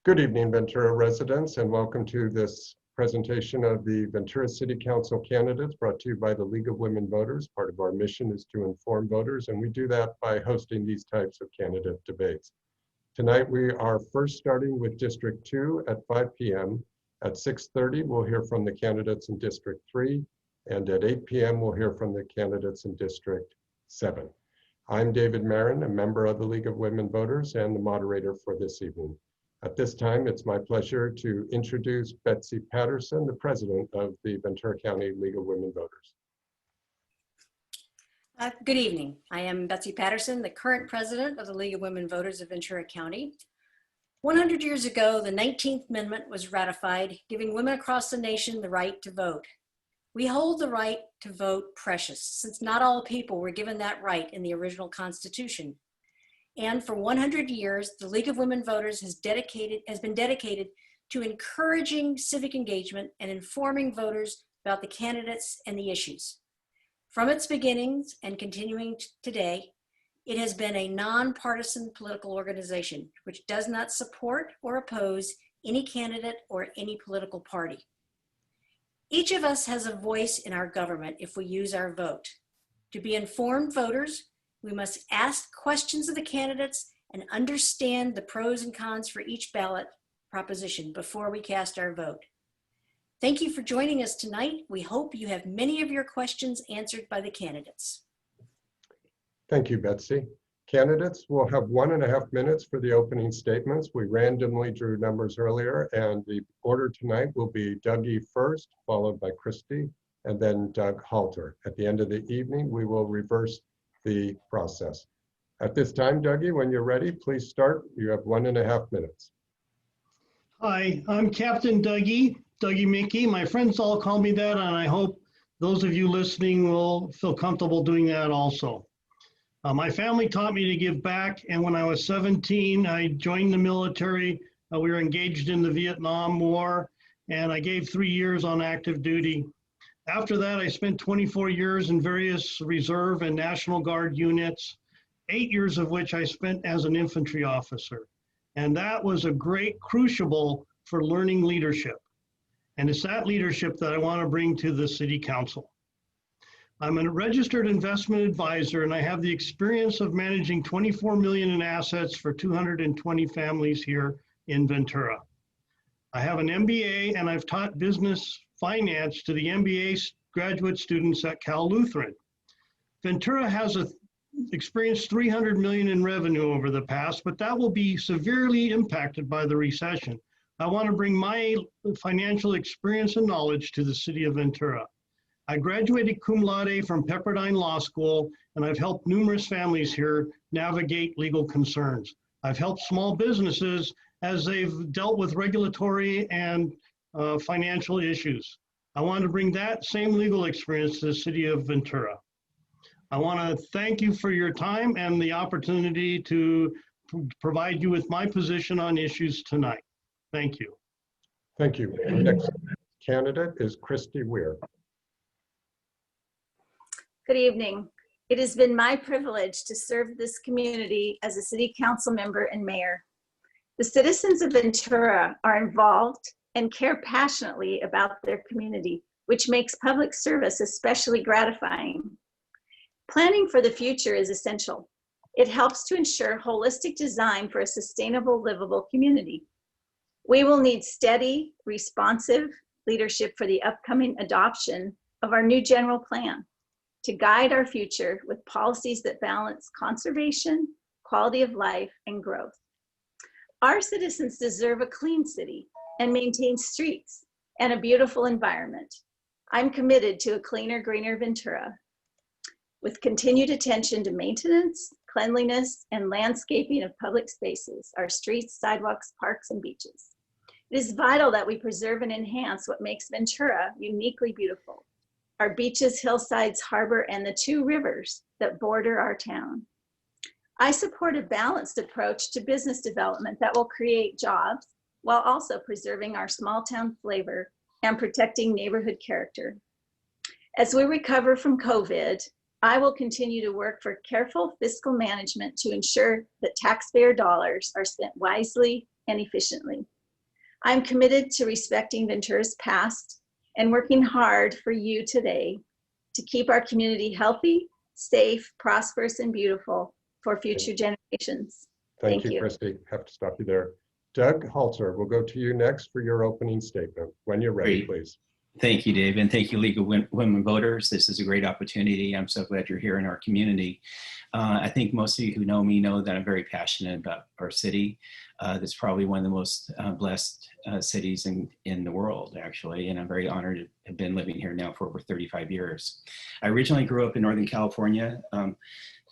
Good evening, Ventura residents, and welcome to this presentation of the Ventura City Council candidates brought to you by the League of Women Voters. Part of our mission is to inform voters, and we do that by hosting these types of candidate debates. Tonight, we are first starting with District 2 at 5 p.m. At 6:30, we'll hear from the candidates in District 3, and at 8 p.m., we'll hear from the candidates in District 7. I'm David Marin, a member of the League of Women Voters and the moderator for this evening. At this time, it's my pleasure to introduce Betsy Patterson, the president of the Ventura County League of Women Voters. Good evening. I am Betsy Patterson, the current president of the League of Women Voters of Ventura County. 100 years ago, the 19th Amendment was ratified, giving women across the nation the right to vote. We hold the right to vote precious, since not all people were given that right in the original Constitution. And for 100 years, the League of Women Voters has been dedicated to encouraging civic engagement and informing voters about the candidates and the issues. From its beginnings and continuing today, it has been a nonpartisan political organization which does not support or oppose any candidate or any political party. Each of us has a voice in our government if we use our vote. To be informed voters, we must ask questions of the candidates and understand the pros and cons for each ballot proposition before we cast our vote. Thank you for joining us tonight. We hope you have many of your questions answered by the candidates. Thank you, Betsy. Candidates will have 1.5 minutes for the opening statements. We randomly drew numbers earlier, and the order tonight will be Dougie first, followed by Christy, and then Doug Halter. At the end of the evening, we will reverse the process. At this time, Dougie, when you're ready, please start. You have 1.5 minutes. Hi, I'm Captain Dougie Mickey. My friends all call me that, and I hope those of you listening will feel comfortable doing that also. My family taught me to give back, and when I was 17, I joined the military. We were engaged in the Vietnam War, and I gave 3 years on active duty. After that, I spent 24 years in various Reserve and National Guard units, 8 years of which I spent as an infantry officer. And that was a great crucible for learning leadership. And it's that leadership that I want to bring to the City Council. I'm a registered investment advisor, and I have the experience of managing 24 million in assets for 220 families here in Ventura. I have an MBA, and I've taught business finance to the MBA graduate students at Cal Lutheran. Ventura has experienced 300 million in revenue over the past, but that will be severely impacted by the recession. I want to bring my financial experience and knowledge to the city of Ventura. I graduated cum laude from Pepperdine Law School, and I've helped numerous families here navigate legal concerns. I've helped small businesses as they've dealt with regulatory and financial issues. I want to bring that same legal experience to the city of Ventura. I want to thank you for your time and the opportunity to provide you with my position on issues tonight. Thank you. Thank you. Our next candidate is Christy Weir. Good evening. It has been my privilege to serve this community as a city council member and mayor. The citizens of Ventura are involved and care passionately about their community, which makes public service especially gratifying. Planning for the future is essential. It helps to ensure holistic design for a sustainable, livable community. We will need steady, responsive leadership for the upcoming adoption of our new general plan to guide our future with policies that balance conservation, quality of life, and growth. Our citizens deserve a clean city and maintained streets and a beautiful environment. I'm committed to a cleaner, greener Ventura with continued attention to maintenance, cleanliness, and landscaping of public spaces, our streets, sidewalks, parks, and beaches. It is vital that we preserve and enhance what makes Ventura uniquely beautiful: our beaches, hillsides, harbor, and the 2 rivers that border our town. I support a balanced approach to business development that will create jobs while also preserving our small town flavor and protecting neighborhood character. As we recover from COVID, I will continue to work for careful fiscal management to ensure that taxpayer dollars are spent wisely and efficiently. I'm committed to respecting Ventura's past and working hard for you today to keep our community healthy, safe, prosperous, and beautiful for future generations. Thank Thank you, you. Christy. Have to stop you there. Doug Halter, we'll go to you next for your opening statement. When you're ready, Great. please. Thank you, Dave, and thank you, League of Women Voters. This is a great opportunity. I'm so glad you're here in our community. I think most of you who know me know that I'm very passionate about our city. That's probably one of the most blessed cities in the world, actually, and I'm very honored to have been living here now for over 35 years. I originally grew up in Northern California,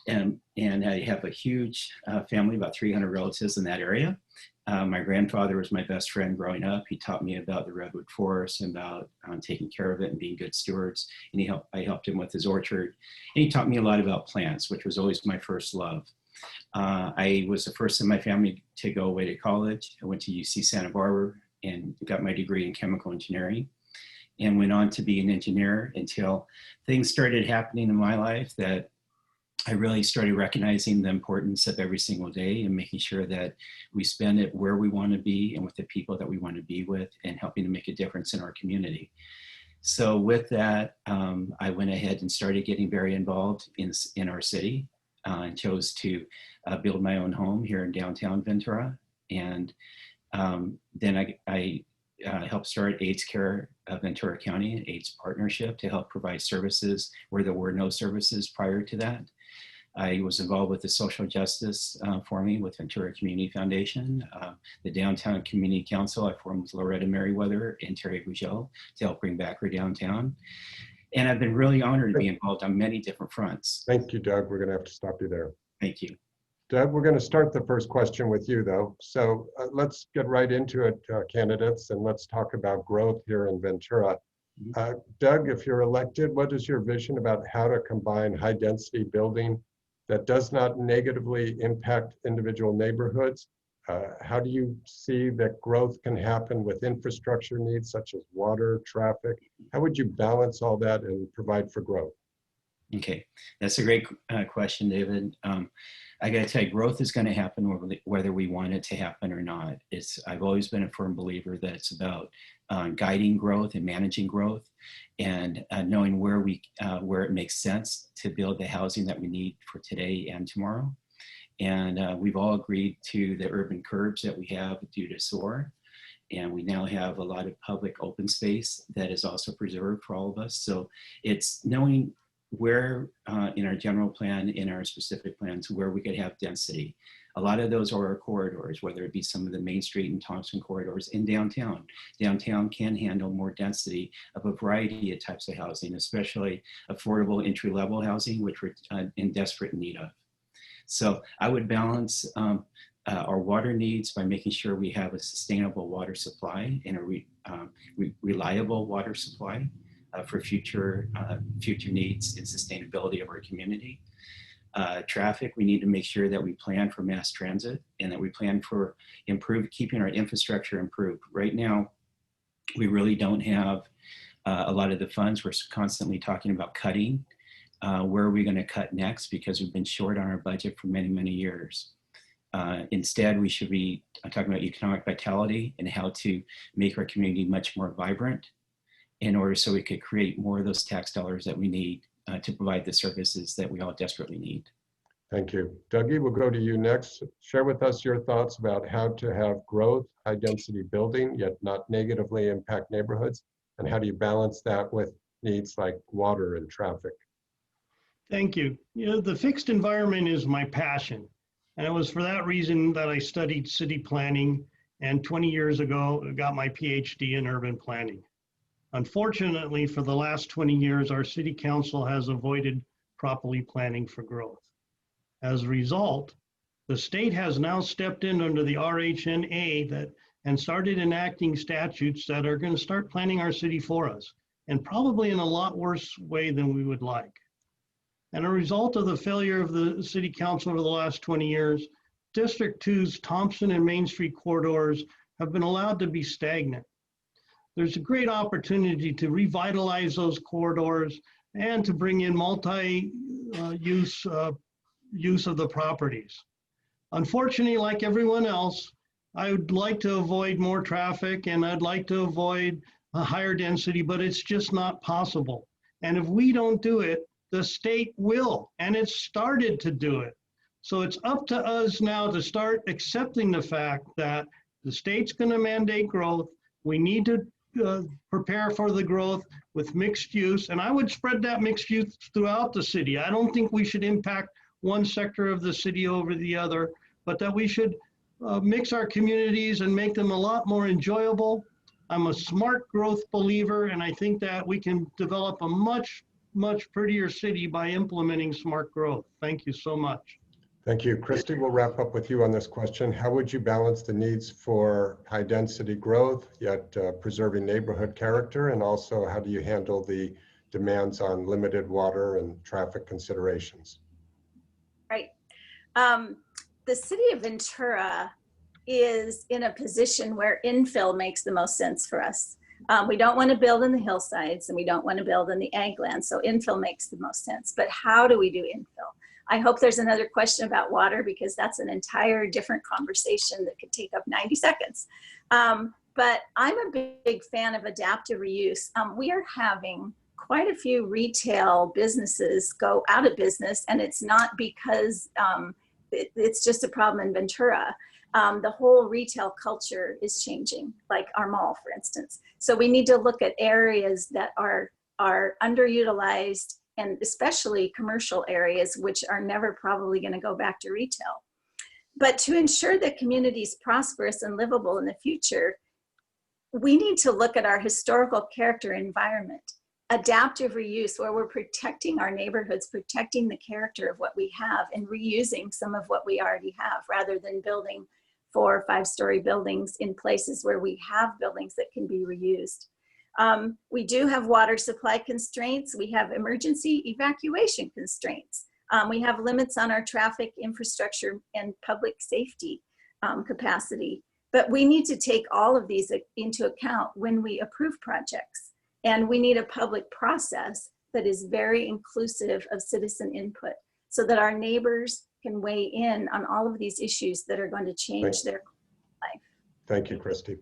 and I have a huge family, about 300 relatives in that area. My grandfather was my best friend growing up. He taught me about the redwood forest and about taking care of it and being good stewards. And I helped him with his orchard. And he taught me a lot about plants, which was always my first love. I was the first in my family to go away to college. I went to UC Santa Barbara and got my degree in chemical engineering and went on to be an engineer until things started happening in my life that I really started recognizing the importance of every single day and making sure that we spend it where we want to be and with the people that we want to be with and helping to make a difference in our community. So with that, I went ahead and started getting very involved in our city and chose to build my own home here in downtown Ventura. And then I helped start AIDS Care of Ventura County, an AIDS partnership to help provide services where there were no services prior to that. I was involved with the social justice forming with Ventura Community Foundation, the Downtown Community Council. I formed with Loretta Merriweather and Terry Gugel to help bring back our downtown. And I've been really honored to be involved on many different fronts. Thank you, Doug. We're going to have to stop you there. Thank you. Doug, we're going to start the first question with you, though. So let's get right into it, candidates, and let's talk about growth here in Ventura. Doug, if you're elected, what is your vision about how to combine high-density building that does not negatively impact individual neighborhoods? How do you see that growth can happen with infrastructure needs such as water, traffic? How would you balance all that and provide for growth? Okay, that's a great question, David. I got to tell you, growth is going to happen whether we want it to happen or not. I've always been a firm believer that it's about guiding growth and managing growth, and knowing where it makes sense to build the housing that we need for today and tomorrow. And we've all agreed to the urban curbs that we have due to SOAR. And we now have a lot of public open space that is also preserved for all of us. So it's knowing where in our general plan, in our specific plans, where we could have density. A lot of those are our corridors, whether it be some of the Main Street and Thompson corridors in downtown. Downtown can handle more density of a variety of types of housing, especially affordable entry-level housing, which we're in desperate need of. So I would balance our water needs by making sure we have a sustainable water supply and a reliable water supply for future needs and sustainability of our community. Traffic, we need to make sure that we plan for mass transit and that we plan for keeping our infrastructure improved. Right now, we really don't have a lot of the funds. We're constantly talking about cutting. Where are we going to cut next? Because we've been short on our budget for many, many years. Instead, we should be talking about economic vitality and how to make our community much more vibrant in order so we could create more of those tax dollars that we need to provide the services that we all desperately need. Thank you. Dougie, we'll go to you next. Share with us your thoughts about how to have growth, high density building, yet not negatively impact neighborhoods. And how do you balance that with needs like water and traffic? Thank you. You know, the fixed environment is my passion. And it was for that reason that I studied city planning, and 20 years ago, got my PhD in urban planning. Unfortunately, for the last 20 years, our city council has avoided properly planning for growth. As a result, the state has now stepped in under the RHNA and started enacting statutes that are going to start planning our city for us, and probably in a lot worse way than we would like. And a result of the failure of the city council over the last 20 years, District 2's Thompson and Main Street corridors have been allowed to be stagnant. There's a great opportunity to revitalize those corridors and to bring in multi-use of the properties. Unfortunately, like everyone else, I would like to avoid more traffic and I'd like to avoid a higher density, but it's just not possible. And if we don't do it, the state will, and it's started to do it. So it's up to us now to start accepting the fact that the state's going to mandate growth. We need to prepare for the growth with mixed use. And I would spread that mixed use throughout the city. I don't think we should impact one sector of the city over the other, but that we should mix our communities and make them a lot more enjoyable. I'm a smart growth believer, and I think that we can develop a much prettier city by implementing smart growth. Thank you so much. Thank you. Christy, we'll wrap up with you on this question. How would you balance the needs for high density growth, yet preserving neighborhood character? And also, how do you handle the demands on limited water and traffic considerations? Right. The city of Ventura is in a position where infill makes the most sense for us. We don't want to build in the hillsides and we don't want to build in the ag land. So infill makes the most sense. But how do we do infill? I hope there's another question about water because that's an entire different conversation that could take up 90 seconds. But I'm a big fan of adaptive reuse. We are having quite a few retail businesses go out of business, and it's not because it's just a problem in Ventura. The whole retail culture is changing, like our mall, for instance. So we need to look at areas that are underutilized, and especially commercial areas, which are never probably going to go back to retail. But to ensure that communities prosperous and livable in the future, we need to look at our historical character environment. Adaptive reuse, where we're protecting our neighborhoods, protecting the character of what we have, and reusing some of what we already have, rather than building 4 or 5-story buildings in places where we have buildings that can be reused. We do have water supply constraints. We have emergency evacuation constraints. We have limits on our traffic infrastructure and public safety capacity. But we need to take all of these into account when we approve projects. And we need a public process that is very inclusive of citizen input so that our neighbors can weigh in on all of these issues that are going to change their life. Thank you, Christy.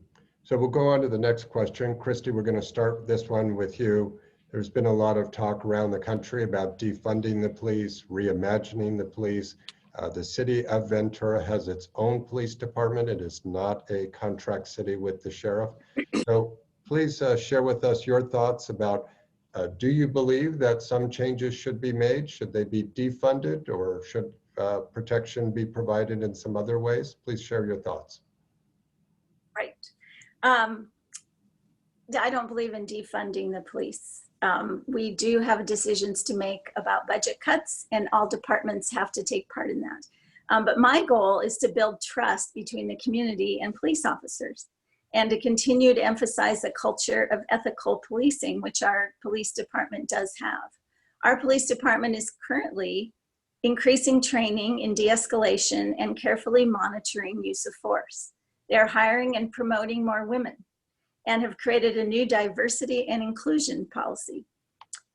So we'll go on to the next question. Christy, we're going to start this one with you. There's been a lot of talk around the country about defunding the police, reimagining the police. The city of Ventura has its own police department. It is not a contract city with the sheriff. So please share with us your thoughts about, do you believe that some changes should be made? Should they be defunded, or should protection be provided in some other ways? Please share your thoughts. Right. I don't believe in defunding the police. We do have decisions to make about budget cuts, and all departments have to take part in that. But my goal is to build trust between the community and police officers, and to continue to emphasize a culture of ethical policing, which our police department does have. Our police department is currently increasing training in de-escalation and carefully monitoring use of force. They are hiring and promoting more women, and have created a new diversity and inclusion policy,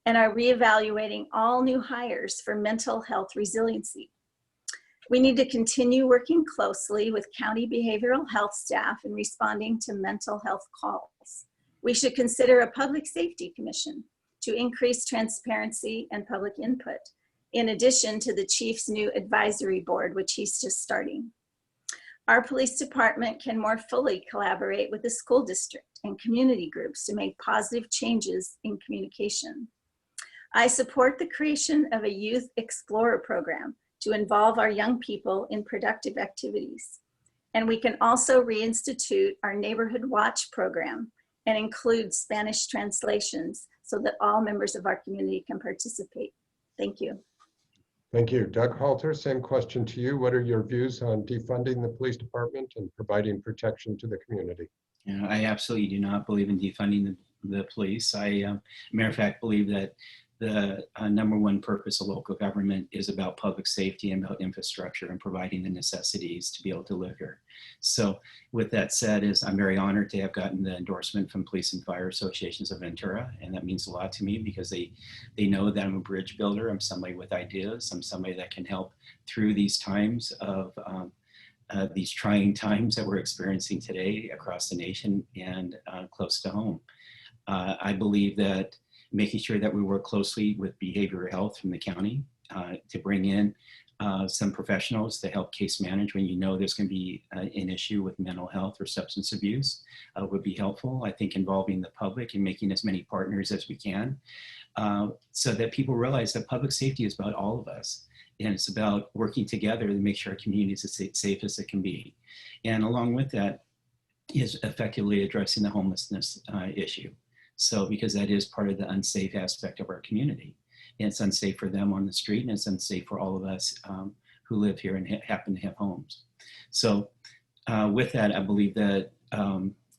and are reevaluating all new hires for mental health resiliency. We need to continue working closely with county behavioral health staff in responding to mental health calls. We should consider a public safety commission to increase transparency and public input, in addition to the chief's new advisory board, which he's just starting. Our police department can more fully collaborate with the school district and community groups to make positive changes in communication. I support the creation of a Youth Explorer program to involve our young people in productive activities. And we can also reinstitute our Neighborhood Watch program and include Spanish translations so that all members of our community can participate. Thank you. Thank you. Doug Halter, same question to you. What are your views on defunding the police department and providing protection to the community? You know, I absolutely do not believe in defunding the police. I, matter of fact, believe that the number one purpose of local government is about public safety and about infrastructure and providing the necessities to be able to live here. So with that said, I'm very honored to have gotten the endorsement from Police and Fire Associations of Ventura, and that means a lot to me because they know that I'm a bridge builder. I'm somebody with ideas. I'm somebody that can help through these times of these trying times that we're experiencing today across the nation and close to home. I believe that making sure that we work closely with behavioral health from the county to bring in some professionals to help case manage when you know there's going to be an issue with mental health or substance abuse would be helpful. I think involving the public and making as many partners as we can so that people realize that public safety is about all of us. And it's about working together to make sure our community is as safe as it can be. And along with that is effectively addressing the homelessness issue. So because that is part of the unsafe aspect of our community. And it's unsafe for them on the street, and it's unsafe for all of us who live here and happen to have homes. So with that, I believe that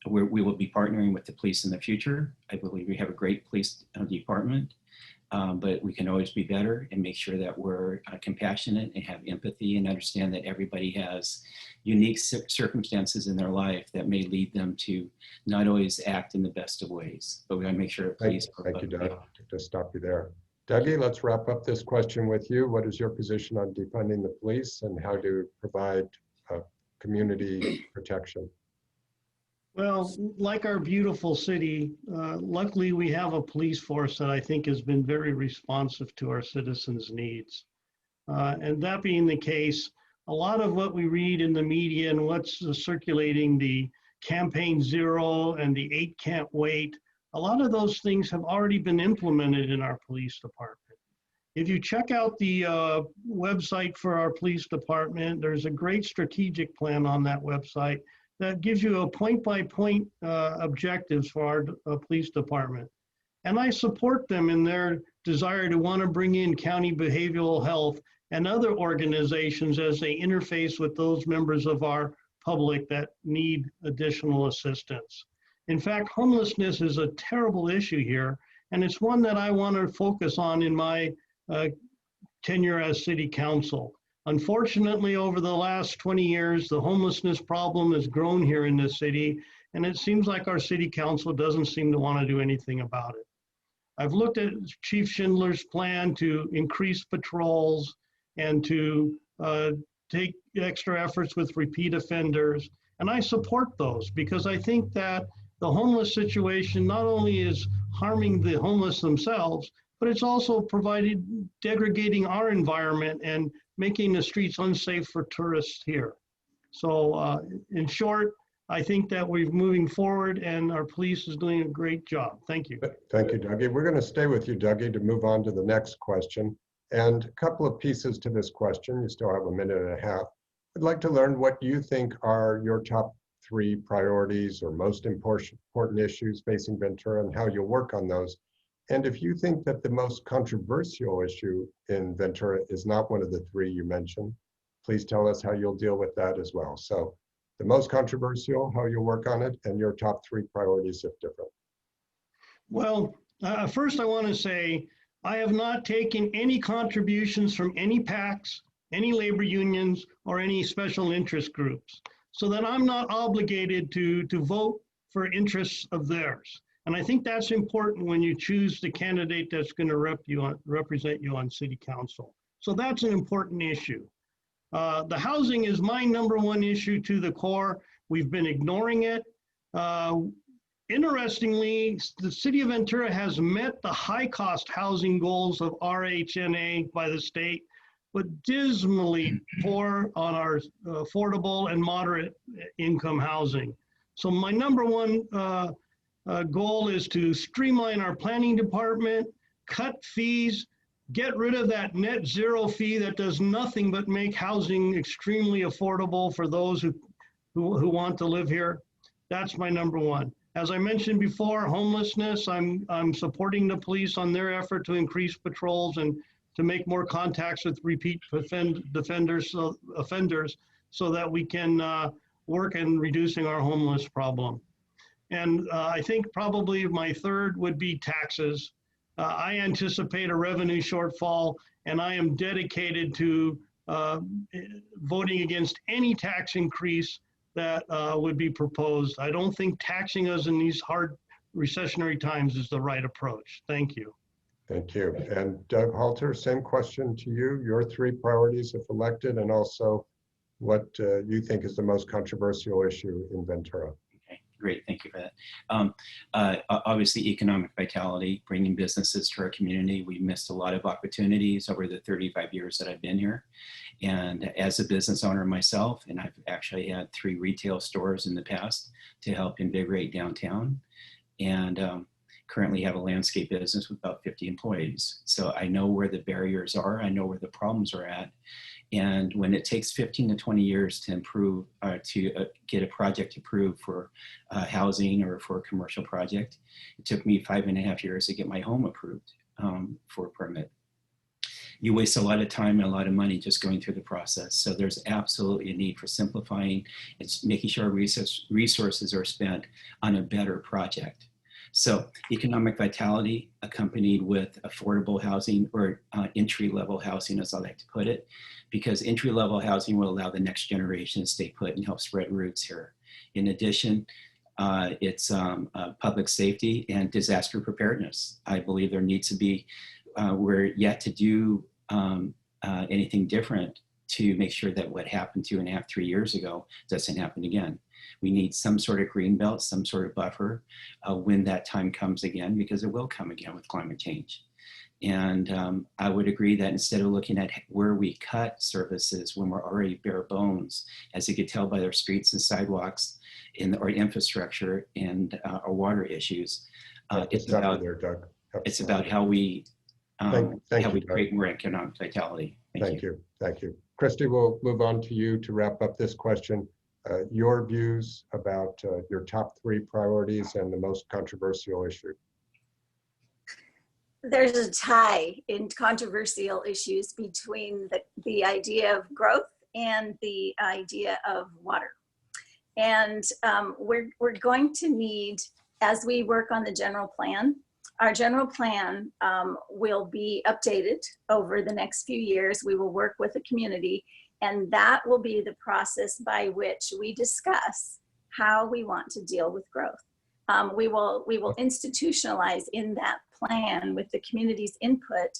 we will be partnering with the police in the future. I believe we have a great police department, but we can always be better and make sure that we're compassionate and have empathy and understand that everybody has unique circumstances in their life that may lead them to not always act in the best of ways. But we gotta make sure police. Thank you, Doug. To stop you there. Dougie, let's wrap up this question with you. What is your position on defunding the police and how to provide community protection? Well, like our beautiful city, luckily we have a police force that I think has been very responsive to our citizens' needs. And that being the case, a lot of what we read in the media and what's circulating, the Campaign Zero and the 8 Can't Wait, a lot of those things have already been implemented in our police department. If you check out the website for our police department, there's a great strategic plan on that website that gives you a point-by-point objectives for our police department. And I support them in their desire to want to bring in county behavioral health and other organizations as they interface with those members of our public that need additional assistance. In fact, homelessness is a terrible issue here, and it's one that I want to focus on in my tenure as city council. Unfortunately, over the last 20 years, the homelessness problem has grown here in this city, and it seems like our city council doesn't seem to want to do anything about it. I've looked at Chief Schindler's plan to increase patrols and to take extra efforts with repeat offenders, and I support those because I think that the homeless situation not only is harming the homeless themselves, but it's also degrading our environment and making the streets unsafe for tourists here. So in short, I think that we're moving forward and our police is doing a great job. Thank you. Thank you, Dougie. We're going to stay with you, Dougie, to move on to the next question. And a couple of pieces to this question. You still have a minute and a half. I'd like to learn what you think are your top 3 priorities or most important issues facing Ventura and how you'll work on those. And if you think that the most controversial issue in Ventura is not one of the 3 you mentioned, please tell us how you'll deal with that as well. So the most controversial, how you'll work on it, and your top 3 priorities if different. Well, first I want to say, I have not taken any contributions from any PACs, any labor unions, or any special interest groups, so that I'm not obligated to vote for interests of theirs. And I think that's important when you choose the candidate that's going to represent you on city council. So that's an important issue. The housing is my #1 issue to the core. We've been ignoring it. Interestingly, the city of Ventura has met the high-cost housing goals of RHNA by the state, but dismally poor on our affordable and moderate income housing. So my #1 goal is to streamline our planning department, cut fees, get rid of that net zero fee that does nothing but make housing extremely affordable for those who want to live here. That's my #1. As I mentioned before, homelessness, I'm supporting the police on their effort to increase patrols and to make more contacts with repeat offenders so that we can work in reducing our homeless problem. And I think probably my 3rd would be taxes. I anticipate a revenue shortfall, and I am dedicated to voting against any tax increase that would be proposed. I don't think taxing us in these hard recessionary times is the right approach. Thank you. Thank you. And Doug Halter, same question to you. Your 3 priorities if elected, and also what you think is the most controversial issue in Ventura. Okay, great. Thank you for that. Obviously, economic vitality, bringing businesses to our community. We missed a lot of opportunities over the 35 years that I've been here. And as a business owner myself, and I've actually had 3 retail stores in the past to help invigorate downtown. And currently have a landscape business with about 50 employees. So I know where the barriers are. I know where the problems are at. And when it takes 15 to 20 years to improve, get a project approved for housing or for a commercial project, it took me 5.5 years to get my home approved for a permit. You waste a lot of time and a lot of money just going through the process. So there's absolutely a need for simplifying. It's making sure resources are spent on a better project. So economic vitality accompanied with affordable housing, or entry-level housing, as I like to put it, because entry-level housing will allow the next generation to stay put and help spread roots here. In addition, it's public safety and disaster preparedness. I believe there needs to be, we're yet to do anything different to make sure that what happened 2.5, 3 years ago doesn't happen again. We need some sort of green belt, some sort of buffer when that time comes again, because it will come again with climate change. And I would agree that instead of looking at where we cut services when we're already bare bones, as you could tell by their streets and sidewalks in our infrastructure and our water issues, it's about how we create more economic vitality. Thank you. Thank you. Christy, we'll move on to you to wrap up this question. Your views about your top 3 priorities and the most controversial issue. There's a tie in controversial issues between the idea of growth and the idea of water. And we're going to need, as we work on the general plan, our general plan will be updated over the next few years. We will work with the community, and that will be the process by which we discuss how we want to deal with growth. We will institutionalize in that plan with the community's input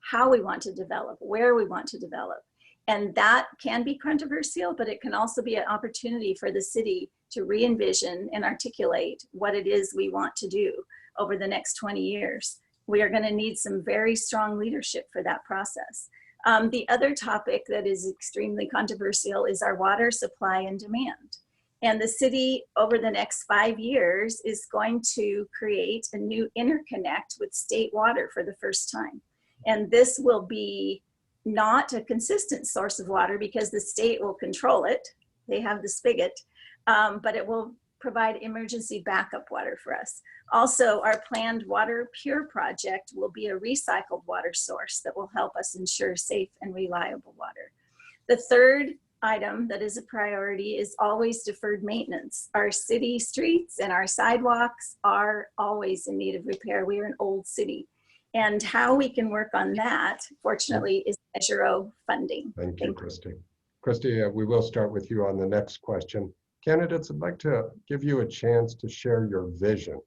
how we want to develop, where we want to develop. And that can be controversial, but it can also be an opportunity for the city to re-envision and articulate what it is we want to do over the next 20 years. We are going to need some very strong leadership for that process. The other topic that is extremely controversial is our water supply and demand. And the city over the next 5 years is going to create a new interconnect with state water for the first time. And this will be not a consistent source of water because the state will control it. They have the spigot, but it will provide emergency backup water for us. Also, our planned Water Pure project will be a recycled water source that will help us ensure safe and reliable water. The third item that is a priority is always deferred maintenance. Our city streets and our sidewalks are always in need of repair. We are an old city. And how we can work on that, fortunately, is Measure O funding. Thank you, Christy. Christy, we will start with you on the next question. Candidates, I'd like to give you a chance to share your vision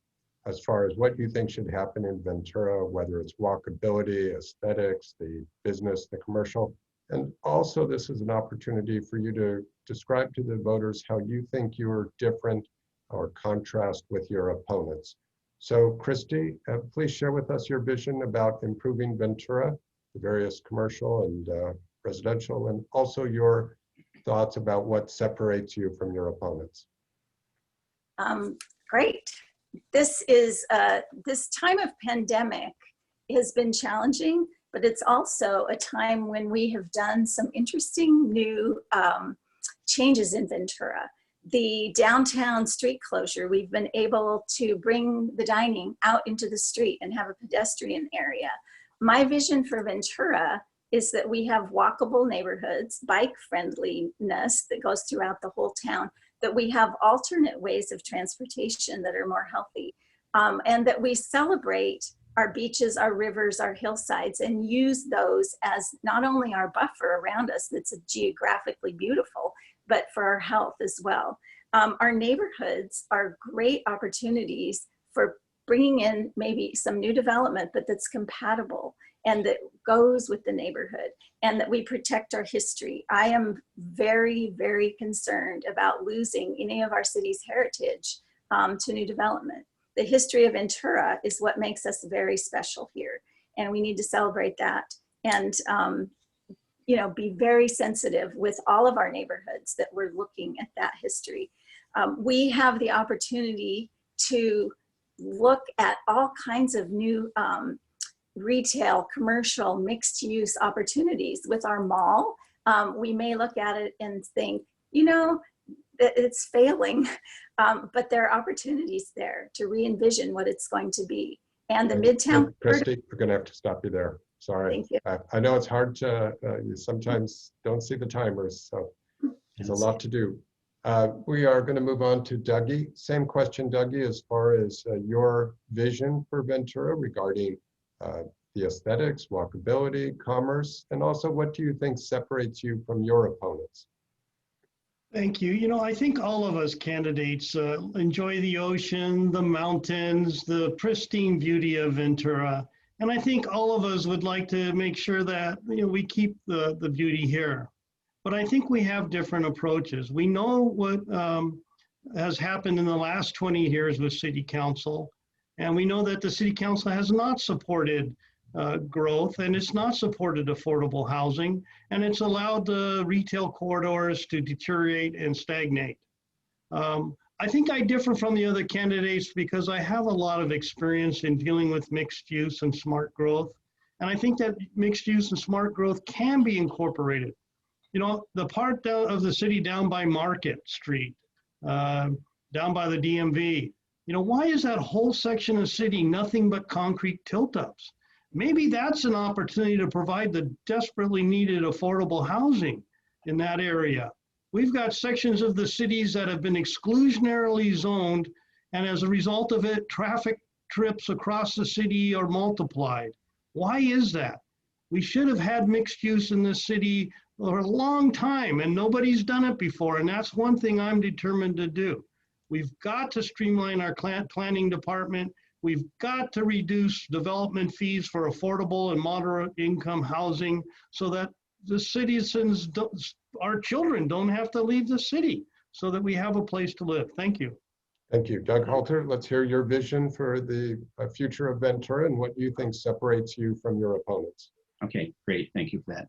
as far as what you think should happen in Ventura, whether it's walkability, aesthetics, the business, the commercial. And also, this is an opportunity for you to describe to the voters how you think you're different or contrast with your opponents. So, Christy, please share with us your vision about improving Ventura, the various commercial and residential, and also your thoughts about what separates you from your opponents. Great. This time of pandemic has been challenging, but it's also a time when we have done some interesting new changes in Ventura. The downtown street closure, we've been able to bring the dining out into the street and have a pedestrian area. My vision for Ventura is that we have walkable neighborhoods, bike friendliness that goes throughout the whole town, that we have alternate ways of transportation that are more healthy, and that we celebrate our beaches, our rivers, our hillsides, and use those as not only our buffer around us that's geographically beautiful, but for our health as well. Our neighborhoods are great opportunities for bringing in maybe some new development, but that's compatible and that goes with the neighborhood, and that we protect our history. I am very, very concerned about losing any of our city's heritage to new development. The history of Ventura is what makes us very special here, and we need to celebrate that and you know, be very sensitive with all of our neighborhoods that we're looking at that history. We have the opportunity to look at all kinds of new retail, commercial, mixed use opportunities with our mall. We may look at it and think, you know, it's failing, but there are opportunities there to re-envision what it's going to be. And the Midtown. Christy, we're going to have to stop you there. Sorry. Thank you. I know it's hard to, you sometimes don't see the timers, so there's a lot to do. We are going to move on to Dougie. Same question, Dougie, as far as your vision for Ventura regarding the aesthetics, walkability, commerce, and also what do you think separates you from your opponents? Thank you. You know, I think all of us candidates enjoy the ocean, the mountains, the pristine beauty of Ventura. And I think all of us would like to make sure that, you know, we keep the beauty here. But I think we have different approaches. We know what has happened in the last 20 years with City Council. And we know that the City Council has not supported growth, and it's not supported affordable housing, and it's allowed the retail corridors to deteriorate and stagnate. I think I differ from the other candidates because I have a lot of experience in dealing with mixed use and smart growth. And I think that mixed use and smart growth can be incorporated. You know, the part of the city down by Market Street, down by the DMV, you know, why is that whole section of city nothing but concrete tilt-ups? Maybe that's an opportunity to provide the desperately needed affordable housing in that area. We've got sections of the cities that have been exclusionarily zoned, and as a result of it, traffic trips across the city are multiplied. Why is that? We should have had mixed use in this city for a long time, and nobody's done it before, and that's one thing I'm determined to do. We've got to streamline our planning department. We've got to reduce development fees for affordable and moderate income housing so that the citizens, our children don't have to leave the city, so that we have a place to live. Thank you. Thank you. Doug Halter, let's hear your vision for the future of Ventura and what you think separates you from your opponents. Okay, great. Thank you for that.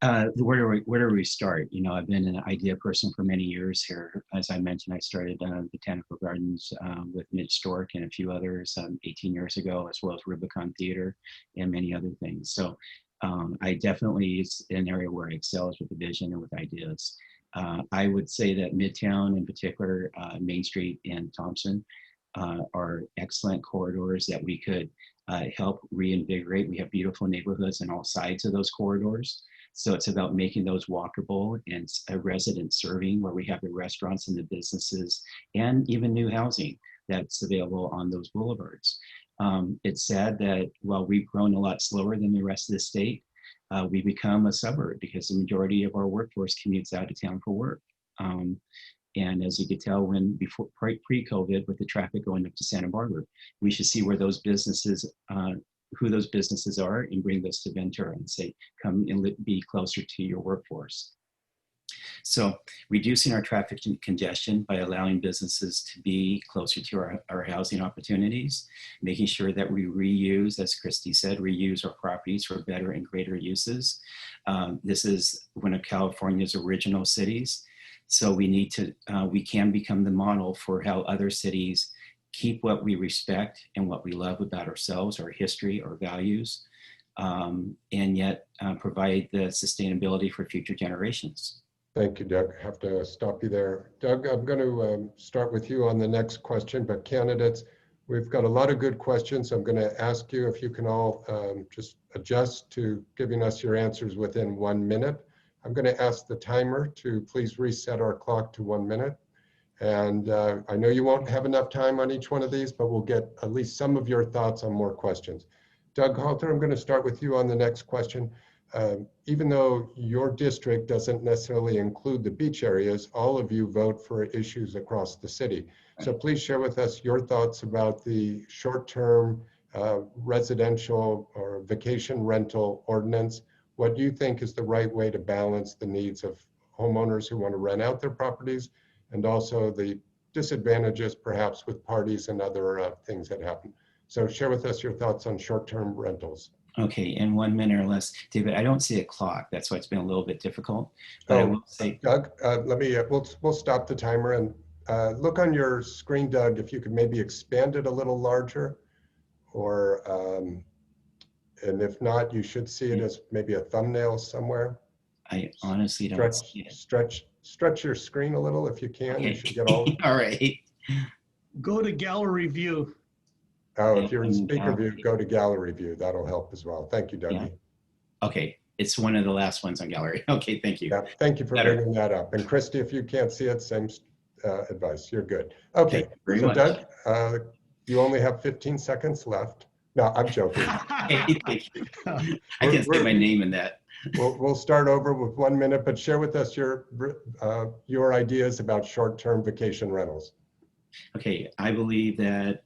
Where do we start? You know, I've been an idea person for many years here. As I mentioned, I started Botanical Gardens with Mitch Stork and a few others 18 years ago, as well as Rubicon Theater and many other things. So I definitely, it's an area where I excel with the vision and with ideas. I would say that Midtown in particular, Main Street and Thompson are excellent corridors that we could help reinvigorate. We have beautiful neighborhoods on all sides of those corridors. So it's about making those walkable and a resident serving, where we have the restaurants and the businesses and even new housing that's available on those boulevards. It's sad that while we've grown a lot slower than the rest of the state, we become a suburb because the majority of our workforce commutes out of town for work. And as you could tell, when before pre-COVID, with the traffic going up to Santa Barbara, we should see where those businesses, who those businesses are, and bring those to Ventura and say, come and be closer to your workforce. So reducing our traffic congestion by allowing businesses to be closer to our housing opportunities, making sure that we reuse, as Christy said, reuse our properties for better and greater uses. This is one of California's original cities. So we need to, we can become the model for how other cities keep what we respect and what we love about ourselves, our history, our values, and yet provide the sustainability for future generations. Thank you, Doug. I have to stop you there. Doug, I'm going to start with you on the next question, but candidates, we've got a lot of good questions. I'm going to ask you if you can all just adjust to giving us your answers within 1 minute. I'm going to ask the timer to please reset our clock to 1 minute. And I know you won't have enough time on each one of these, but we'll get at least some of your thoughts on more questions. Doug Halter, I'm going to start with you on the next question. Even though your district doesn't necessarily include the beach areas, all of you vote for issues across the city. So please share with us your thoughts about the short-term residential or vacation rental ordinance. What do you think is the right way to balance the needs of homeowners who want to rent out their properties and also the disadvantages perhaps with parties and other things that happen? So share with us your thoughts on short-term rentals. Okay, in 1 minute or less, David, I don't see a clock. That's why it's been a little bit difficult. But I will say, Doug, let me, we'll stop the timer and look on your screen, Doug, if you could maybe expand it a little larger, or, and if not, you should see it as maybe a thumbnail somewhere. I honestly don't see it. Stretch your screen a little if you can. Okay. You should get all. All right. Go to gallery view. Oh, if you're in speaker Gallery. view, go to gallery view. That'll help as well. Thank you, Dougie. Yeah. Okay, it's one of the last ones on gallery. Okay, thank you. Yeah, thank you for Better. bringing that up. And Christy, if you can't see it, same advice. You're good. Okay, Thank you very so much. Doug, you only have 15 seconds left. No, I'm joking. Hey, thank you. I can say my name in that. We'll start over with 1 minute, but share with us your ideas about short-term vacation rentals. Okay, I believe that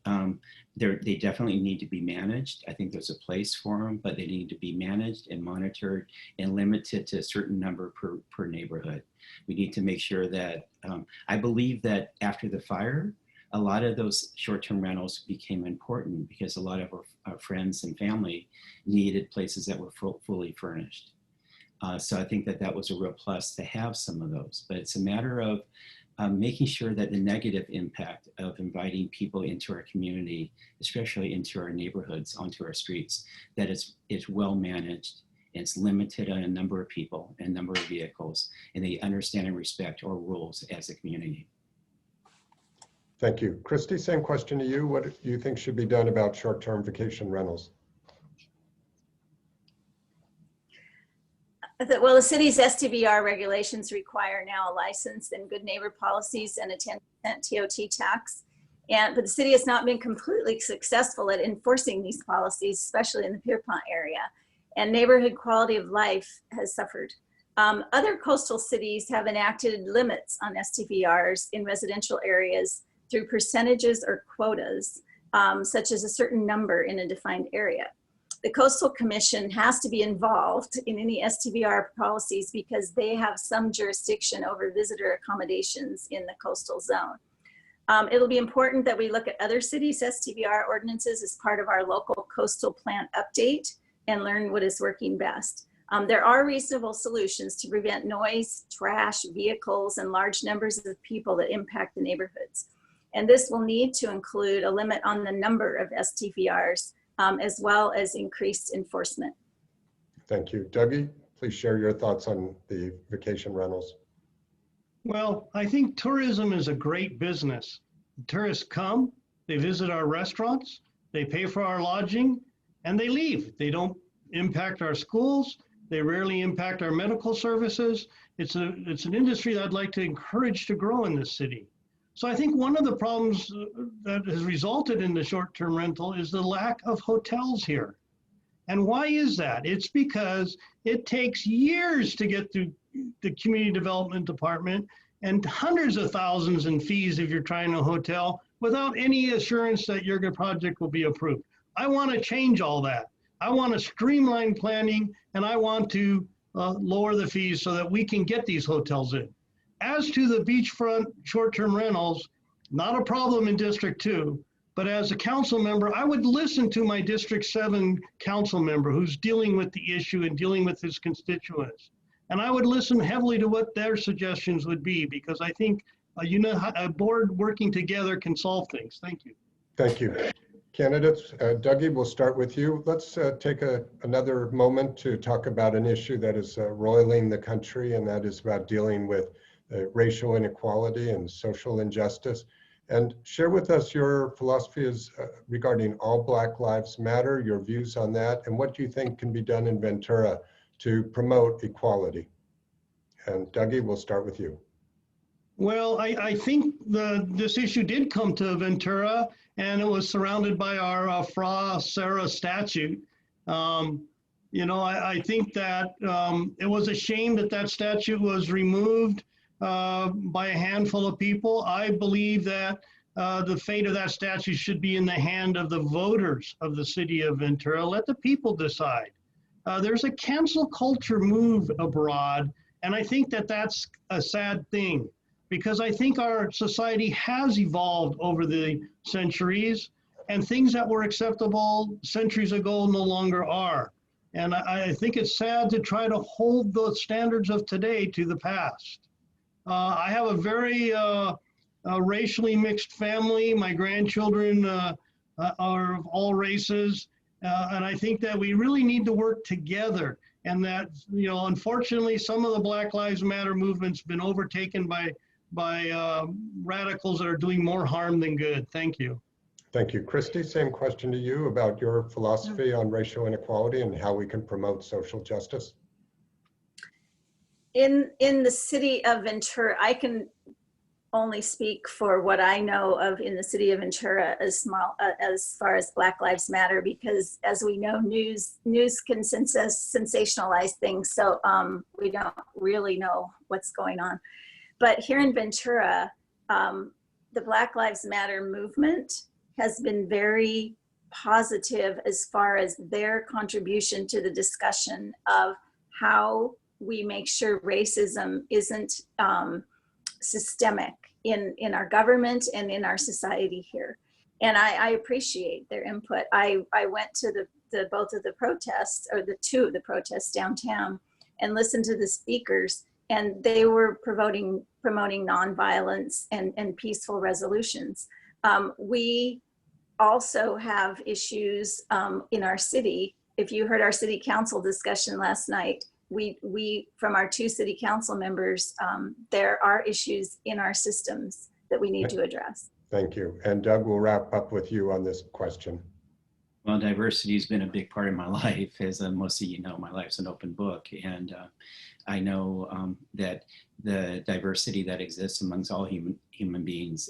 they definitely need to be managed. I think there's a place for them, but they need to be managed and monitored and limited to a certain number per neighborhood. We need to make sure that, I believe that after the fire, a lot of those short-term rentals became important because a lot of our friends and family needed places that were fully furnished. So I think that was a real plus to have some of those, but it's a matter of making sure that the negative impact of inviting people into our community, especially into our neighborhoods, onto our streets, that is well managed, and it's limited on a number of people and number of vehicles, and they understand and respect our rules as a community. Thank you. Christy, same question to you. What do you think should be done about short-term vacation rentals? Well, the city's STVR regulations require now a license and good neighbor policies and a 10% TOT tax. But the city has not been completely successful at enforcing these policies, especially in the Pierpont area. And neighborhood quality of life has suffered. Other coastal cities have enacted limits on STVRs in residential areas through percentages or quotas, such as a certain number in a defined area. The Coastal Commission has to be involved in any STVR policies because they have some jurisdiction over visitor accommodations in the coastal zone. It'll be important that we look at other cities' STVR ordinances as part of our local coastal plan update and learn what is working best. There are reasonable solutions to prevent noise, trash, vehicles, and large numbers of people that impact the neighborhoods. And this will need to include a limit on the number of STVRs, as well as increased enforcement. Thank you. Dougie, please share your thoughts on the vacation rentals. Well, I think tourism is a great business. Tourists come, they visit our restaurants, they pay for our lodging, and they leave. They don't impact our schools. They rarely impact our medical services. It's an industry that I'd like to encourage to grow in this city. So I think one of the problems that has resulted in the short-term rental is the lack of hotels here. And why is that? It's because it takes years to get through the community development department and hundreds of thousands in fees if you're trying a hotel without any assurance that your project will be approved. I want to change all that. I want to streamline planning, and I want to lower the fees so that we can get these hotels in. As to the beachfront short-term rentals, not a problem in District 2, but as a council member, I would listen to my District 7 council member who's dealing with the issue and dealing with his constituents. And I would listen heavily to what their suggestions would be, because I think a board working together can solve things. Thank you. Thank you. Candidates, Dougie, we'll start with you. Let's take another moment to talk about an issue that is roiling the country, and that is about dealing with racial inequality and social injustice. And share with us your philosophies regarding All Black Lives Matter, your views on that, and what you think can be done in Ventura to promote equality. And Dougie, we'll start with you. Well, I think this issue did come to Ventura, and it was surrounded by our Fra Serra statute. You know, I think that it was a shame that that statue was removed by a handful of people. I believe that the fate of that statue should be in the hand of the voters of the city of Ventura. Let the people decide. There's a cancel culture move abroad, and I think that that's a sad thing because I think our society has evolved over the centuries, and things that were acceptable centuries ago no longer are. And I think it's sad to try to hold the standards of today to the past. I have a very racially mixed family. My grandchildren are of all races. And I think that we really need to work together. And that, you know, unfortunately, some of the Black Lives Matter movement's been overtaken by radicals that are doing more harm than good. Thank you. Thank you. Christy, same question to you about your philosophy on racial inequality and how we can promote social justice. In the city of Ventura, I can only speak for what I know of in the city of Ventura as far as Black Lives Matter, because as we know, news can sensationalize things. So we don't really know what's going on. But here in Ventura, the Black Lives Matter movement has been very positive as far as their contribution to the discussion of how we make sure racism isn't systemic in our government and in our society here. And I appreciate their input. I went to both of the protests, or the two of the protests downtown, and listened to the speakers, and they were promoting nonviolence and peaceful resolutions. We also have issues in our city. If you heard our city council discussion last night, we from our 2 city council members, there are issues in our systems that we need to address. Thank you. And Doug, we'll wrap up with you on this question. Well, diversity has been a big part of my life. As most of you know, my life's an open book. And I know that the diversity that exists amongst all human beings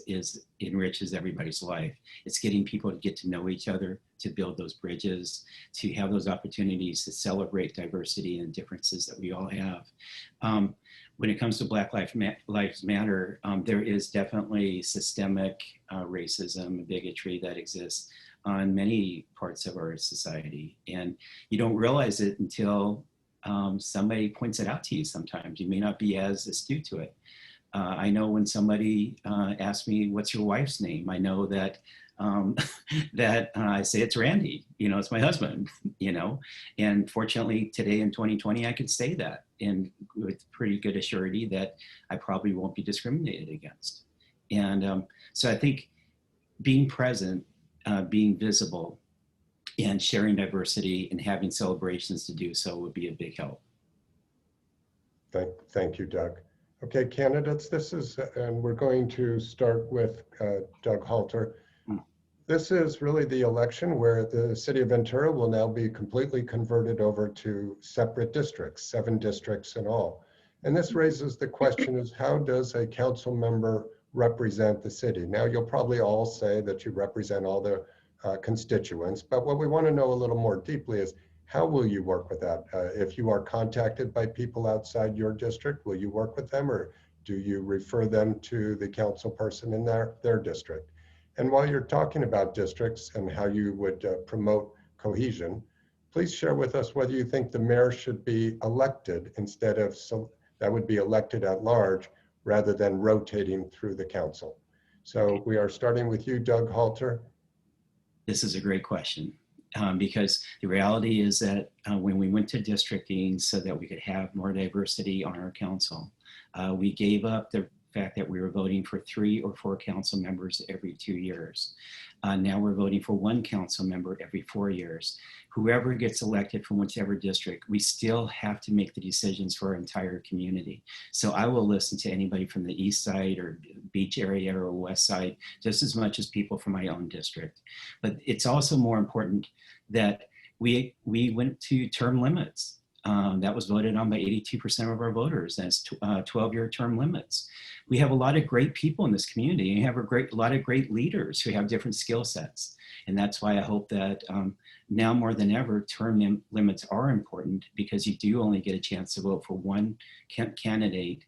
enriches everybody's life. It's getting people to get to know each other, to build those bridges, to have those opportunities to celebrate diversity and differences that we all have. When it comes to Black Lives Matter, there is definitely systemic racism and bigotry that exists on many parts of our society. And you don't realize it until somebody points it out to you sometimes. You may not be as astute to it. I know when somebody asks me, what's your wife's name? I know that that I say it's Randy, it's my husband, and fortunately today in 2020, I could say that and with pretty good assurity that I probably won't be discriminated against. And so I think being present, being visible, and sharing diversity and having celebrations to do so would be a big help. Thank you, Doug. Okay, candidates, and we're going to start with Doug Halter. This is really the election where the city of Ventura will now be completely converted over to separate districts, 7 districts in all. And this raises the question is, how does a council member represent the city? Now, you'll probably all say that you represent all the constituents, but what we want to know a little more deeply is, how will you work with that? If you are contacted by people outside your district, will you work with them, or do you refer them to the council person in their district? And while you're talking about districts and how you would promote cohesion, please share with us whether you think the mayor should be elected instead of that would be elected at large rather than rotating through the council. So we are starting with you, Doug Halter. This is a great question because the reality is that when we went to districting so that we could have more diversity on our council, we gave up the fact that we were voting for 3 or 4 council members every 2 years. Now we're voting for 1 council member every 4 years. Whoever gets elected from whichever district, we still have to make the decisions for our entire community. So I will listen to anybody from the east side or beach area or west side just as much as people from my own district. But it's also more important that we went to term limits. that was voted on by 82% of our voters as 12-year term limits. We have a lot of great people in this community, and we have a lot of great leaders who have different skill sets. And that's why I hope that now more than ever, term limits are important, because you do only get a chance to vote for one candidate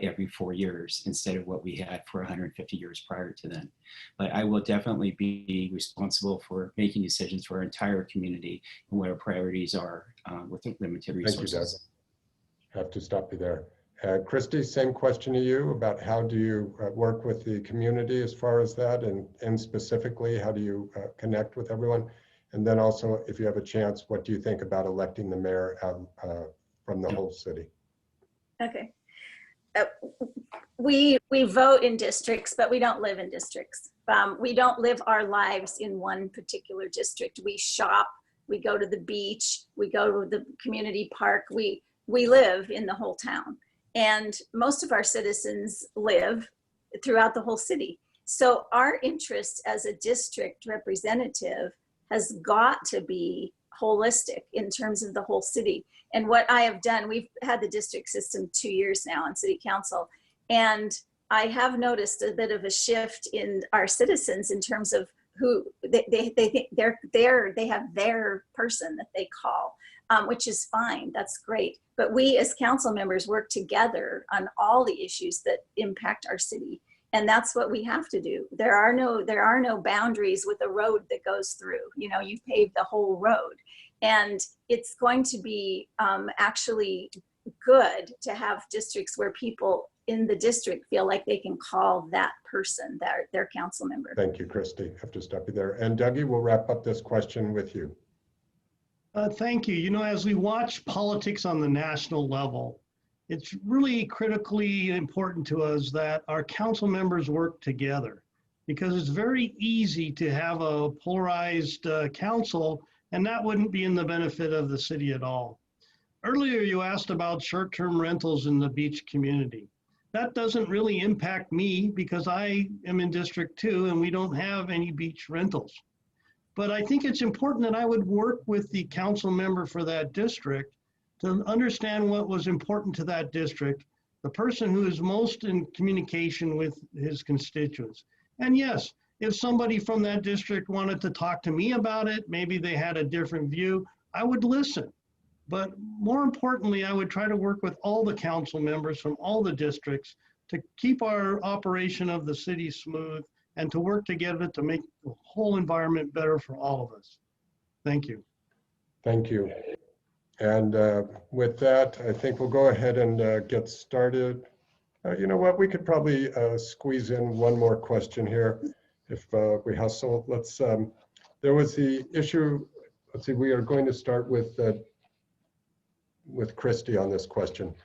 every 4 years instead of what we had for 150 years prior to then. But I will definitely be responsible for making decisions for our entire community and what our priorities are with limited resources. Thank you, Doug. I have to stop you there. Christy, same question to you about how do you work with the community as far as that, and specifically, how do you connect with everyone? And then also, if you have a chance, what do you think about electing the mayor from the whole city? Okay. We vote in districts, but we don't live in districts. We don't live our lives in one particular district. We shop, we go to the beach, we go to the community park. We live in the whole town. And most of our citizens live throughout the whole city. So our interest as a district representative has got to be holistic in terms of the whole city. And what I have done, we've had the district system 2 years now on city council, and I have noticed a bit of a shift in our citizens in terms of who they think they have their person that they call, which is fine, that's great. But we as council members work together on all the issues that impact our city. And that's what we have to do. There are no boundaries with a road that goes through. You know, you pave the whole road. And it's going to be actually good to have districts where people in the district feel like they can call that person their council member. Thank you, Christy. I have to stop you there. And Dougie, we'll wrap up this question with you. Thank you. You know, as we watch politics on the national level, it's really critically important to us that our council members work together, because it's very easy to have a polarized council, and that wouldn't be in the benefit of the city at all. Earlier, you asked about short-term rentals in the beach community. That doesn't really impact me because I am in District 2 and we don't have any beach rentals. But I think it's important that I would work with the council member for that district to understand what was important to that district, the person who is most in communication with his constituents. And yes, if somebody from that district wanted to talk to me about it, maybe they had a different view, I would listen. But more importantly, I would try to work with all the council members from all the districts to keep our operation of the city smooth and to work together to make the whole environment better for all of us. Thank you. Thank you. And with that, I think we'll go ahead and get started. You know what, we could probably squeeze in one more question here if we hustle. Let's, there was the issue, let's see, we are going to start with Christy on this question.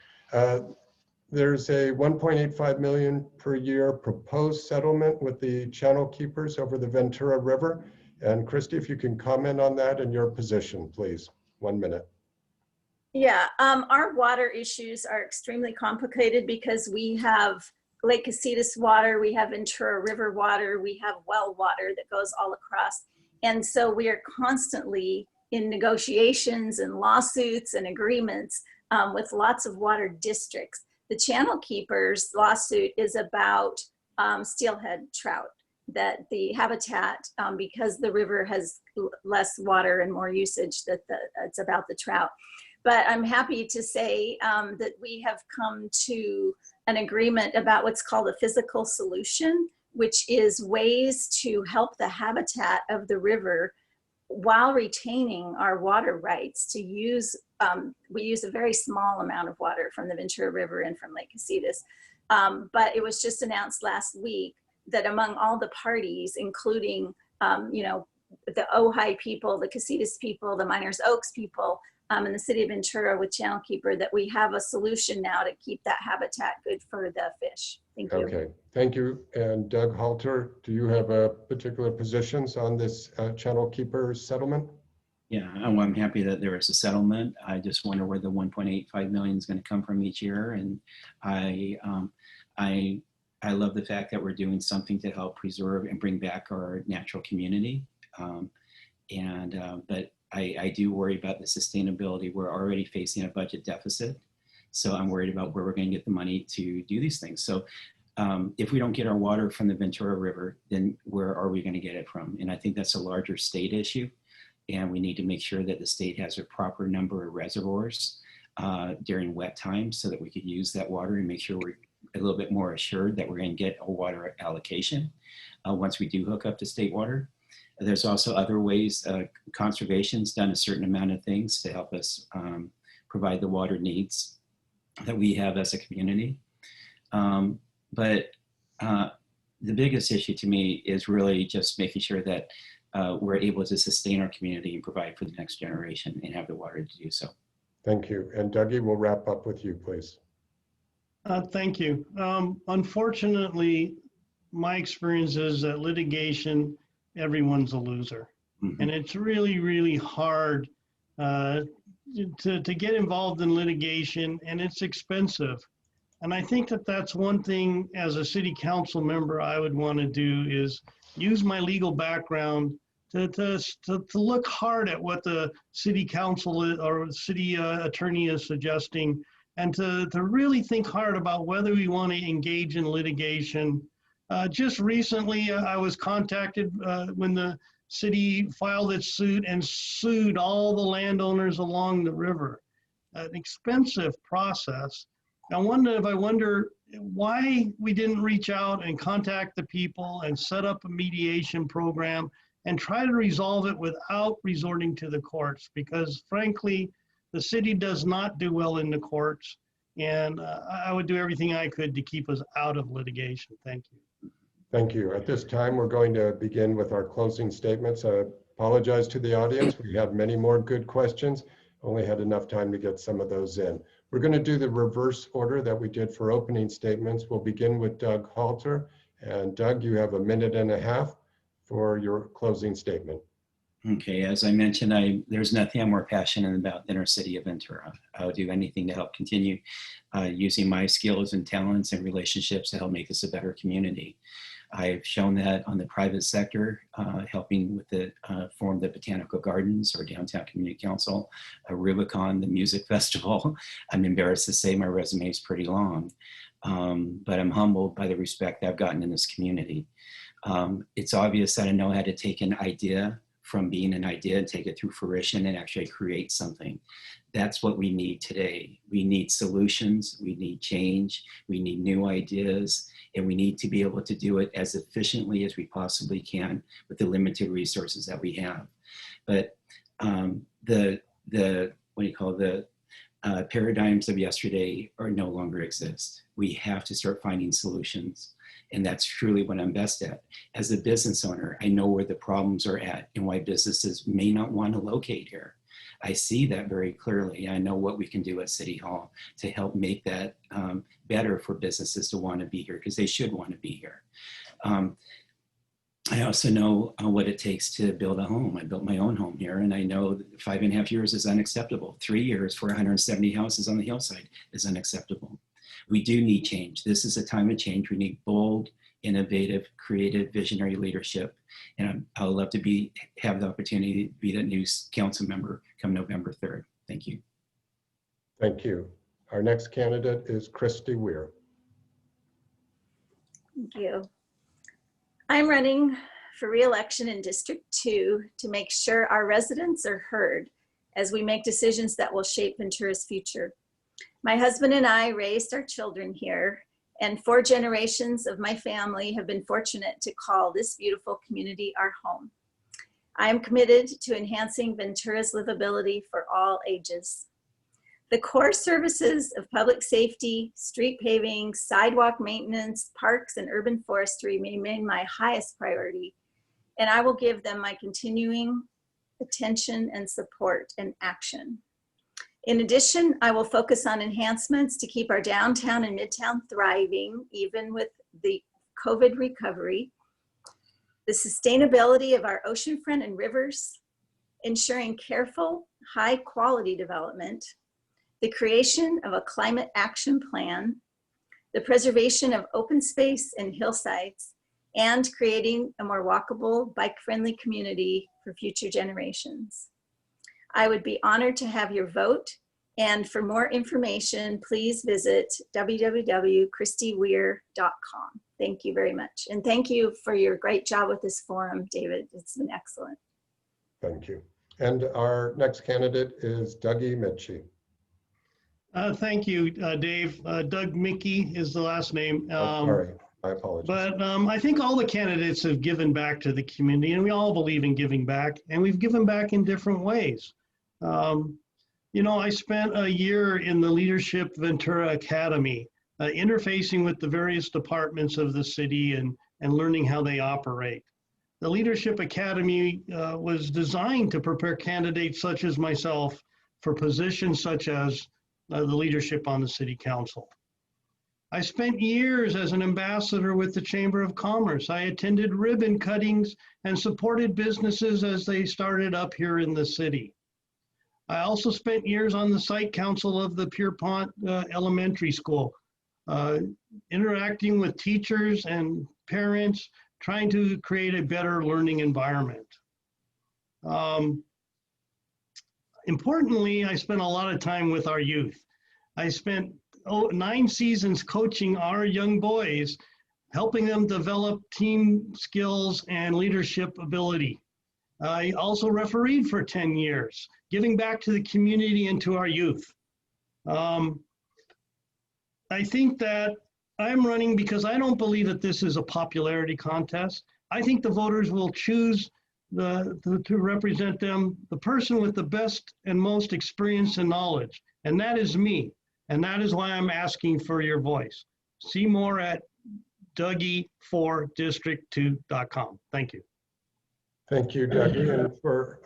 There's a 1.85 million per year proposed settlement with the channel keepers over the Ventura River. And Christy, if you can comment on that and your position, please. 1 minute. Yeah, our water issues are extremely complicated because we have Lake Casitas water, we have Ventura River water, we have well water that goes all across. And so we are constantly in negotiations and lawsuits and agreements with lots of water districts. The Channel Keepers lawsuit is about steelhead trout, that the habitat, because the river has less water and more usage, that it's about the trout. But I'm happy to say that we have come to an agreement about what's called a physical solution, which is ways to help the habitat of the river while retaining our water rights to use. We use a very small amount of water from the Ventura River and from Lake Casitas. But it was just announced last week that among all the parties, including you know, the Ojai people, the Casitas people, the Miners Oaks people, and the city of Ventura with Channel Keeper, that we have a solution now to keep that habitat good for the fish. Thank you. Okay, thank you. And Doug Halter, do you have particular positions on this Channel Keeper settlement? Yeah, I'm happy that there is a settlement. I just wonder where the 1.85 million is going to come from each year. And I love the fact that we're doing something to help preserve and bring back our natural community. But I do worry about the sustainability. We're already facing a budget deficit. So I'm worried about where we're going to get the money to do these things. So if we don't get our water from the Ventura River, then where are we going to get it from? And I think that's a larger state issue. And we need to make sure that the state has a proper number of reservoirs during wet times so that we could use that water and make sure we're a little bit more assured that we're going to get a water allocation once we do hook up to state water. There's also other ways. Conservation's done a certain amount of things to help us provide the water needs that we have as a community. But the biggest issue to me is really just making sure that we're able to sustain our community and provide for the next generation and have the water to do so. Thank you. And Dougie, we'll wrap up with you, please. Thank you. Unfortunately, my experience is that litigation, everyone's a loser. Mm-hmm. And it's really, really hard to get involved in litigation, and it's expensive. And I think that that's one thing as a city council member I would want to do is use my legal background to look hard at what the city council or city attorney is suggesting, and to really think hard about whether we want to engage in litigation. Just recently, I was contacted when the city filed its suit and sued all the landowners along the river. An expensive process. I wonder why we didn't reach out and contact the people and set up a mediation program and try to resolve it without resorting to the courts, because frankly, the city does not do well in the courts, and I would do everything I could to keep us out of litigation. Thank you. Thank you. At this time, we're going to begin with our closing statements. I apologize to the audience. We have many more good questions. Only had enough time to get some of those in. We're going to do the reverse order that we did for opening statements. We'll begin with Doug Halter. And Doug, you have 1.5 minutes for your closing statement. Okay, as I mentioned, there's nothing I'm more passionate about than our city of Ventura. I would do anything to help continue using my skills and talents and relationships to help make this a better community. I've shown that on the private sector, helping with the form the Botanical Gardens or Downtown Community Council, Rubicon, the music festival. I'm embarrassed to say my resume is pretty long, but I'm humbled by the respect I've gotten in this community. It's obvious that I know how to take an idea from being an idea and take it through fruition and actually create something. That's what we need today. We need solutions, we need change, we need new ideas, and we need to be able to do it as efficiently as we possibly can with the limited resources that we have. But the paradigms of yesterday are no longer exist. We have to start finding solutions. And that's truly what I'm best at. As a business owner, I know where the problems are at and why businesses may not want to locate here. I see that very clearly. I know what we can do at City Hall to help make that better for businesses to want to be here, because they should want to be here. I also know what it takes to build a home. I built my own home here, and I know that 5.5 years is unacceptable. 3 years for 170 houses on the hillside is unacceptable. We do need change. This is a time of change. We need bold, innovative, creative, visionary leadership. And I would love to have the opportunity to be that new council member come November 3rd. Thank you. Thank you. Our next candidate is Christy Weir. Thank you. I'm running for re-election in District 2 to make sure our residents are heard as we make decisions that will shape Ventura's future. My husband and I raised our children here, and 4 generations of my family have been fortunate to call this beautiful community our home. I am committed to enhancing Ventura's livability for all ages. The core services of public safety, street paving, sidewalk maintenance, parks, and urban forestry remain my highest priority, and I will give them my continuing attention and support and action. In addition, I will focus on enhancements to keep our downtown and midtown thriving, even with the COVID recovery, the sustainability of our oceanfront and rivers, ensuring careful, high quality development, the creation of a climate action plan, the preservation of open space and hillsides, and creating a more walkable, bike-friendly community for future generations. I would be honored to have your vote. And for more information, please visit www.christyweir.com. Thank you very much. And thank you for your great job with this forum, David. It's been excellent. Thank you. And our next candidate is Dougie Mitchie. Thank you, Dave. Doug Mickey is the last name. Sorry, I apologize. But I think all the candidates have given back to the community, and we all believe in giving back, and we've given back in different ways. You know, I spent a year in the Leadership Ventura Academy, interfacing with the various departments of the city and learning how they operate. The Leadership Academy was designed to prepare candidates such as myself for positions such as the leadership on the City Council. I spent years as an ambassador with the Chamber of Commerce. I attended ribbon cuttings and supported businesses as they started up here in the city. I also spent years on the site council of the Pierpont Elementary School, interacting with teachers and parents, trying to create a better learning environment. Importantly, I spent a lot of time with our youth. I spent 9 seasons coaching our young boys, helping them develop team skills and leadership ability. I also refereed for 10 years, giving back to the community and to our youth. I think that I'm running because I don't believe that this is a popularity contest. I think the voters will choose to represent them, the person with the best and most experience and knowledge, and that is me. And that is why I'm asking for your voice. See more at Dougie4district2.com. Thank you. Thank you, Dougie. And for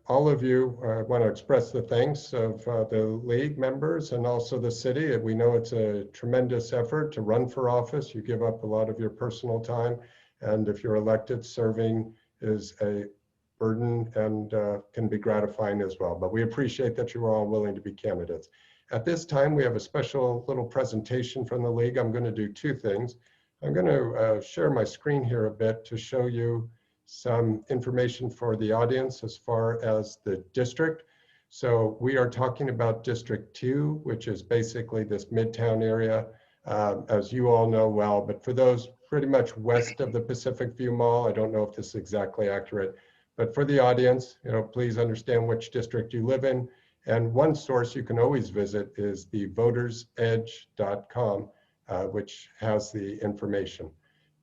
all of you, I want to express the thanks of the league members and also the city. We know it's a tremendous effort to run for office. You give up a lot of your personal time. And if you're elected, serving is a burden and can be gratifying as well. But we appreciate that you are all willing to be candidates. At this time, we have a special little presentation from the league. I'm going to do 2 things. I'm going to share my screen here a bit to show you some information for the audience as far as the district. So we are talking about District 2, which is basically this Midtown area, as you all know well, but for those pretty much west of the Pacific View Mall, I don't know if this is exactly accurate, but for the audience, you know, please understand which district you live in. And one source you can always visit is the votersedge.com, which has the information.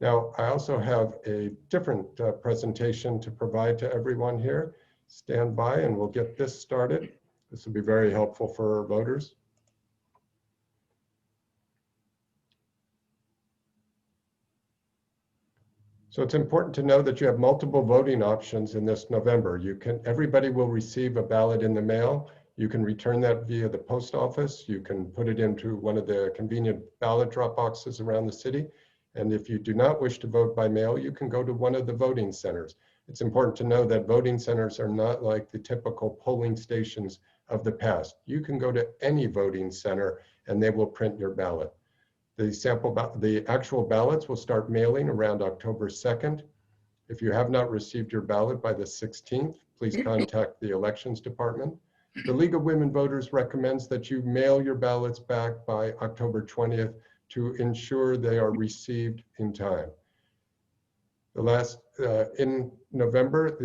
Now, I also have a different presentation to provide to everyone here. Stand by and we'll get this started. This will be very helpful for our voters. So it's important to know that you have multiple voting options in this November. Everybody will receive a ballot in the mail. You can return that via the post office. You can put it into one of the convenient ballot drop boxes around the city. And if you do not wish to vote by mail, you can go to one of the voting centers. It's important to know that voting centers are not like the typical polling stations of the past. You can go to any voting center and they will print your ballot. The actual ballots will start mailing around October 2nd. If you have not received your ballot by the 16th, please contact the elections department. The League of Women Voters recommends that you mail your ballots back by October 20th to ensure they are received in time. In November,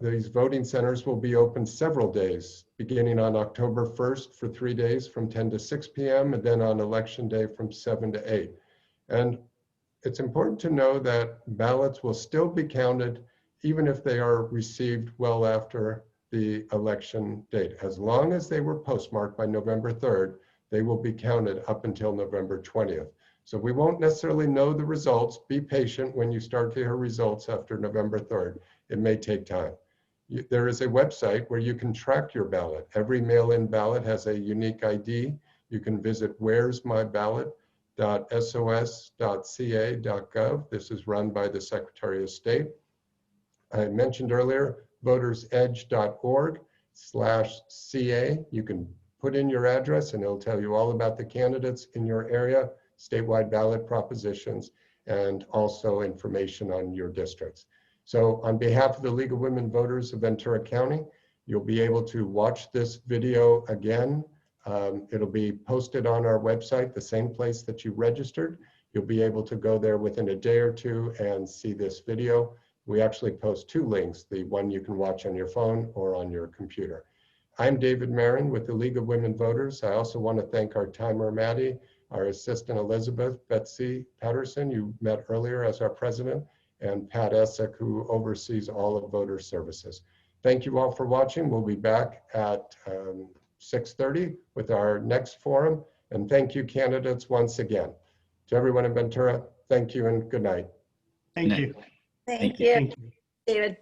these voting centers will be open several days, beginning on October 1st for 3 days from 10 to 6 p.m. and then on election day from 7 to 8. And it's important to know that ballots will still be counted even if they are received well after the election date. As long as they were postmarked by November 3rd, they will be counted up until November 20th. So we won't necessarily know the results. Be patient when you start to hear results after November 3rd. It may take time. There is a website where you can track your ballot. Every mail-in ballot has a unique ID. You can visit where'smyballot.sos.ca.gov. This is run by the Secretary of State. I mentioned earlier, votersedge.org/CA. You can put in your address and it'll tell you all about the candidates in your area, statewide ballot propositions, and also information on your districts. So on behalf of the League of Women Voters of Ventura County, You'll be able to watch this video again. It'll be posted on our website, the same place that you registered. You'll be able to go there within a day or two and see this video. We actually post two links, the one you can watch on your phone or on your computer. I'm David Marin with the League of Women Voters. I also want to thank our timer, Maddie, our assistant, Elizabeth, Betsy Patterson, you met earlier as our president, and Pat Essick, who oversees all of voter services. Thank you all for watching. We'll be back at 6:30 with our next forum. And thank you, candidates, once again. To everyone in Ventura, thank you and good night. Thank you. Thank you, Thank you. David.